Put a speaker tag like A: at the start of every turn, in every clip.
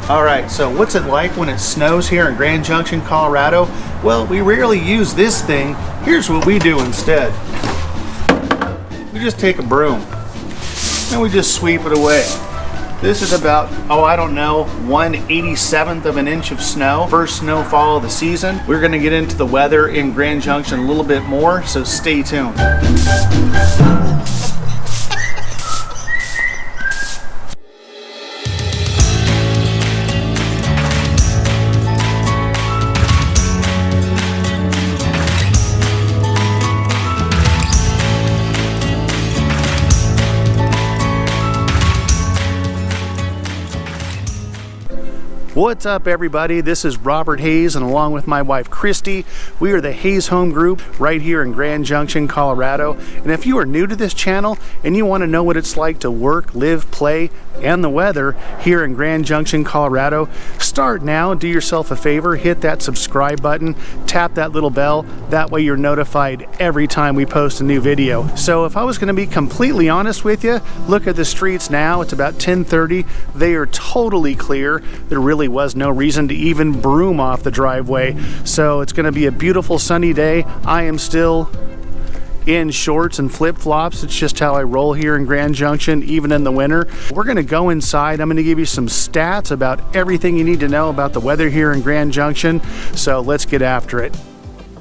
A: Alright, so what's it like when it snows here in Grand Junction, Colorado? Well, we rarely use this thing. Here's what we do instead. We just take a broom and we just sweep it away. This is about, I don't know, 1/87th of an inch of snow. First snowfall of the season. We're going to get into the weather in Grand Junction a little bit more, so stay tuned. What's up, everybody? This is Robert Hayes, and along with my wife Christie, we are the Hayes Home Group right here in Grand Junction, Colorado. And if you are new to this channel and you want to know what it's like to work, live, play, and the weather here in Grand Junction, Colorado, start now. Do yourself a favor, hit that subscribe button, tap that little bell. That way you're notified every time we post a new video. So if I was going to be completely honest with you, look at the streets now. It's about 10:30. They are totally clear. There really was no reason to even broom off the driveway. So it's going to be a beautiful sunny day. I am still in shorts and flip-flops. It's just how I roll here in Grand Junction, even in the winter. We're going to go inside. I'm going to give you some stats about everything you need to know about the weather here in Grand Junction. So let's get after it.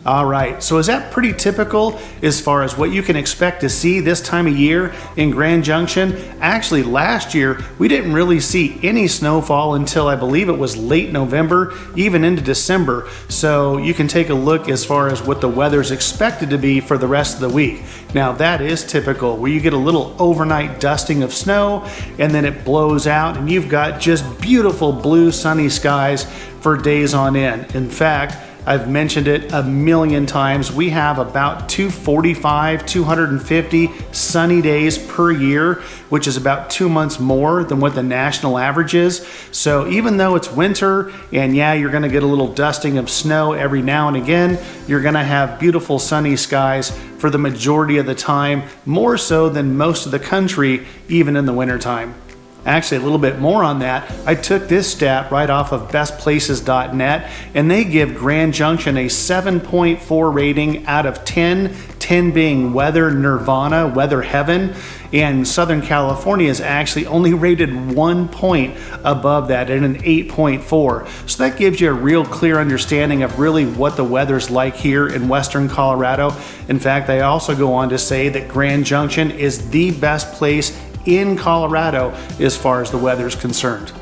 A: All right, so is that pretty typical as far as what you can expect to see this time of year in Grand Junction? Actually, last year, we didn't really see any snowfall until I believe it was late November, even into December. So you can take a look as far as what the weather's expected to be for the rest of the week. Now, that is typical, where you get a little overnight dusting of snow, and then it blows out, and you've got just beautiful blue sunny skies for days on end. In fact, I've mentioned it a million times. We have about 245, 250 sunny days per year, which is about 2 months more than what the national average is. So even though it's winter, and yeah, you're gonna get a little dusting of snow every now and again, you're gonna have beautiful sunny skies for the majority of the time, more so than most of the country, even in the wintertime. Actually, a little bit more on that. I took this stat right off of bestplaces.net, and they give Grand Junction a 7.4 rating out of 10, 10 being weather nirvana, weather heaven, and Southern California is actually only rated 1 point above that at an 8.4. So that gives you a real clear understanding of really what the weather's like here in Western Colorado. In fact, they also go on to say that Grand Junction is the best place in Colorado as far as the weather is concerned.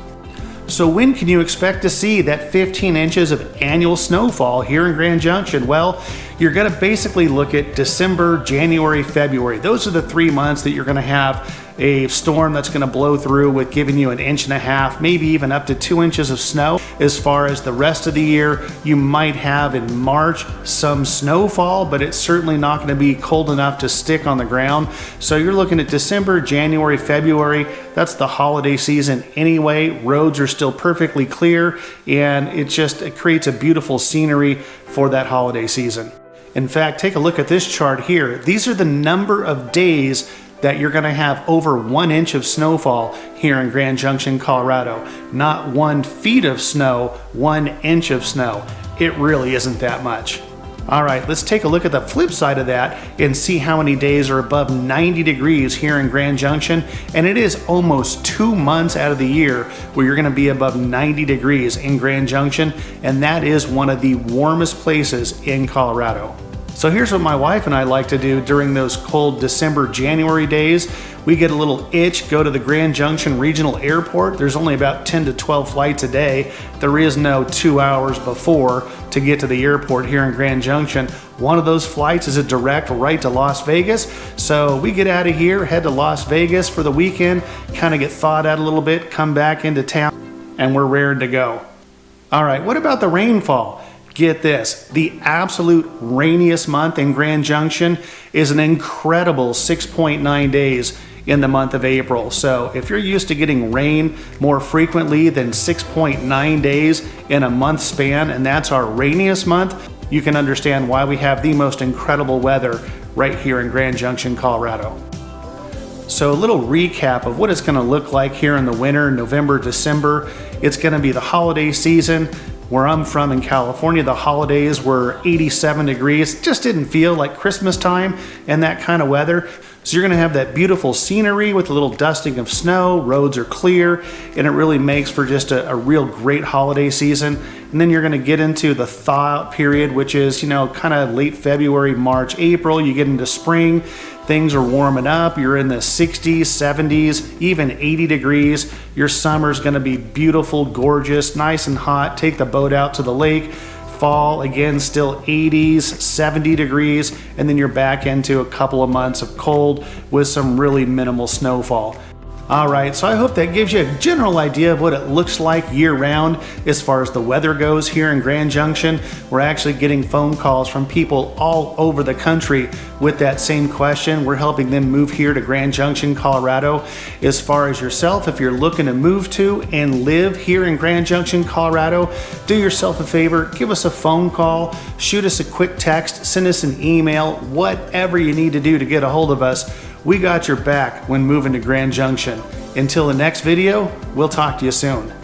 A: So when can you expect to see that 15 inches of annual snowfall here in Grand Junction? Well, you're going to basically look at December, January, February. Those are the 3 months that you're going to have a storm that's going to blow through with giving you 1.5 inches, maybe even up to 2 inches of snow. As far as the rest of the year, you might have in March some snowfall, but it's certainly not going to be cold enough to stick on the ground. So you're looking at December, January, February. That's the holiday season anyway. Roads are still perfectly clear, and it creates a beautiful scenery for that holiday season. In fact, take a look at this chart here. These are the number of days that you're going to have over 1 inch of snowfall here in Grand Junction, Colorado. Not 1 feet of snow, 1 inch of snow. It really isn't that much. All right, let's take a look at the flip side of that and see how many days are above 90 degrees here in Grand Junction. And it is almost 2 months out of the year where you're going to be above 90 degrees in Grand Junction, and that is one of the warmest places in Colorado. So here's what my wife and I like to do during those cold December, January days. We get a little itch, go to the Grand Junction Regional Airport. There's only about 10 to 12 flights a day. There is no 2 hours before to get to the airport here in Grand Junction. One of those flights is a direct right to Las Vegas. So we get out of here, head to Las Vegas for the weekend, kind of get thawed out a little bit, come back into town, and we're raring to go. All right, what about the rainfall? Get this, the absolute rainiest month in Grand Junction is an incredible 6.9 days in the month of April. So if you're used to getting rain more frequently than 6.9 days in a month span, and that's our rainiest month, you can understand why we have the most incredible weather right here in Grand Junction, Colorado. So a little recap of what it's going to look like here in the winter, November, December. It's going to be the holiday season. Where I'm from in California, the holidays were 87 degrees. It just didn't feel like Christmas time and that kind of weather. So you're gonna have that beautiful scenery with a little dusting of snow, roads are clear, and it really makes for just a real great holiday season. And then you're gonna get into the thaw out period, which is, kind of late February, March, April. You get into spring, things are warming up. You're in the 60s, 70s, even 80 degrees. Your summer's gonna be beautiful, gorgeous, nice and hot. Take the boat out to the lake. Fall, again, still 80s, 70 degrees, and then you're back into a couple of months of cold with some really minimal snowfall. All right, so I hope that gives you a general idea of what it looks like year-round as far as the weather goes here in Grand Junction. We're actually getting phone calls from people all over the country with that same question. We're helping them move here to Grand Junction, Colorado. As far as yourself, if you're looking to move to and live here in Grand Junction, Colorado, do yourself a favor, give us a phone call, shoot us a quick text, send us an email, whatever you need to do to get a hold of us. We got your back when moving to Grand Junction. Until the next video, we'll talk to you soon.